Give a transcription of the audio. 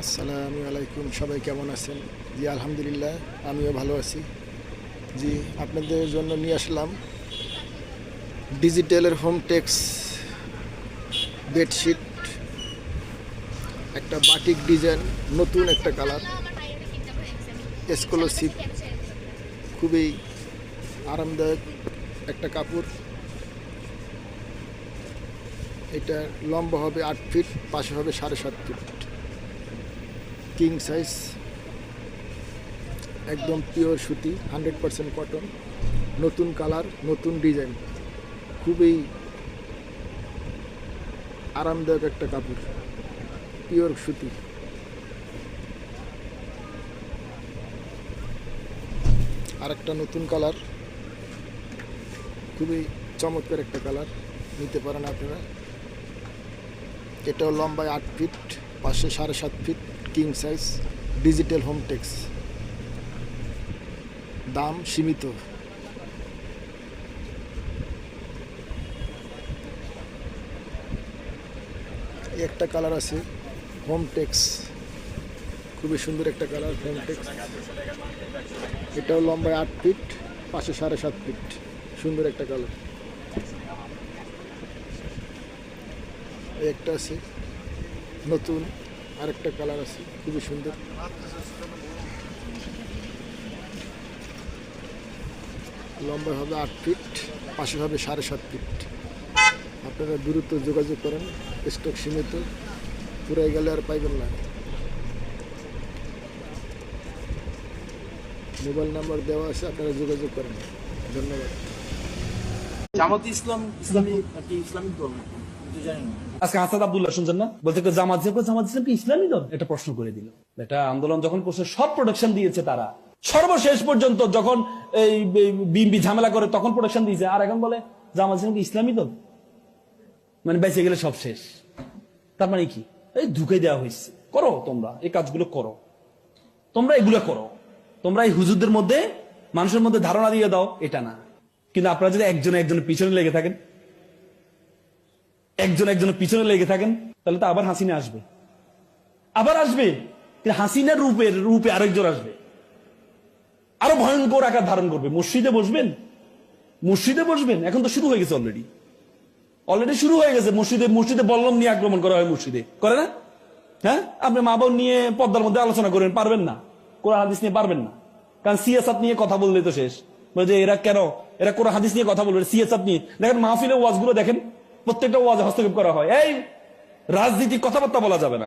আসসালামু আলাইকুম, সবাই কেমন আছেন? জি আলহামদুলিল্লাহ, আমিও ভালো আছি। জি, আপনাদের জন্য নিয়ে আসলাম ডিজিটালের হোম টেক্স বেডশিট, একটা বাটিক ডিজাইন, নতুন একটা কালার, এক্সক্লুসিভ, খুবই আরামদায়ক একটা কাপড়। এটা লম্বা হবে 8 ফিট, পাশে হবে 7.5 ফিট, কিং সাইজ, একদম পিওর সুতি, 100% কটন, নতুন কালার, নতুন ডিজাইন, খুবই আরামদায়ক একটা কাপড়, পিওর সুতি। আর একটা নতুন কালার, খুবই চমৎকার একটা কালার, নিতে পারেন আপনারা। এটাও লম্বায় 8 ফিট, পাশে 7.5 feet, king size, digital Home Tex, দাম সীমিত। একটা কালার আছে হোম টেক্স, খুবই সুন্দর একটা কালার, হোম টেক্স। এটাও লম্বায় 8 ফিট, পাশে 7.5 ফিট, সুন্দর একটা কালার। একটা আছে নতুন, আরেকটা কালার আছে খুবই সুন্দর। লম্বা হবে 8 ফিট, পাশে হবে 7.5 ফিট। আপনারা দ্রুত যোগাযোগ করেন, স্টক সীমিত, পুরাই গেলে আর পাইবেন না। মোবাইল নাম্বার দেওয়া আছে, আপনারা যোগাযোগ করেন। ধন্যবাদ। জামাত ইসলাম একটি ইসলামিক দল নাকি? কিন্তু জানি না। আজকে আসাদ আব্দুল্লাহ শুনছেন না, বলতে জামাত ইসলাম কি ইসলামী দল? এটা প্রশ্ন করে দিল। এটা আন্দোলন যখন করছে সব প্রোটেকশন দিয়েছে তারা, সর্বশেষ পর্যন্ত যখন এই বিএনপি ঝামেলা করে তখন প্রোটেকশন দিয়েছে, আর এখন বলে জামাত ইসলাম কি ইসলামী দল? মানে বেঁচে গেলে সব শেষ। তার মানে কি? এই ঢুকে দেওয়া হয়েছে। করো তোমরা এই কাজগুলো করো, তোমরা এগুলো করো, তোমরা এই হুজুরদের মধ্যে মানুষের মধ্যে ধারণা দিয়ে দাও, এটা না। কিন্তু আপনারা যদি একজনের পিছনে লেগে থাকেন, একজনের পিছনে লেগে থাকেন, তাহলে তো আবার হাসিনা আসবে, আবার আসবে। হাসিনার রূপে আরেকজন আসবে, আরো ভয়ঙ্কর আকার ধারণ করবে। মসজিদে বসবেন। এখন তো শুরু হয়ে গেছে, অলরেডি শুরু হয়ে গেছে। মসজিদে বল্লম নিয়ে আক্রমণ করা হয়, মসজিদে করে না? হ্যাঁ, আপনি মা বোন নিয়ে পর্দার মধ্যে আলোচনা করেন, পারবেন না। কোরআন হাদিস নিয়ে পারবেন না, কারণ সিয়াসাত নিয়ে কথা বললে তো শেষ। বলে যে এরা কোরআন হাদিস নিয়ে কথা বলবে, সিয়াসাত নিয়ে। দেখেন মাহফিলের ওয়াজগুলো দেখেন, প্রত্যেকটা ওয়াজে হস্তক্ষেপ করা হয়। এই রাজনীতি কথাবার্তা বলা যাবে না।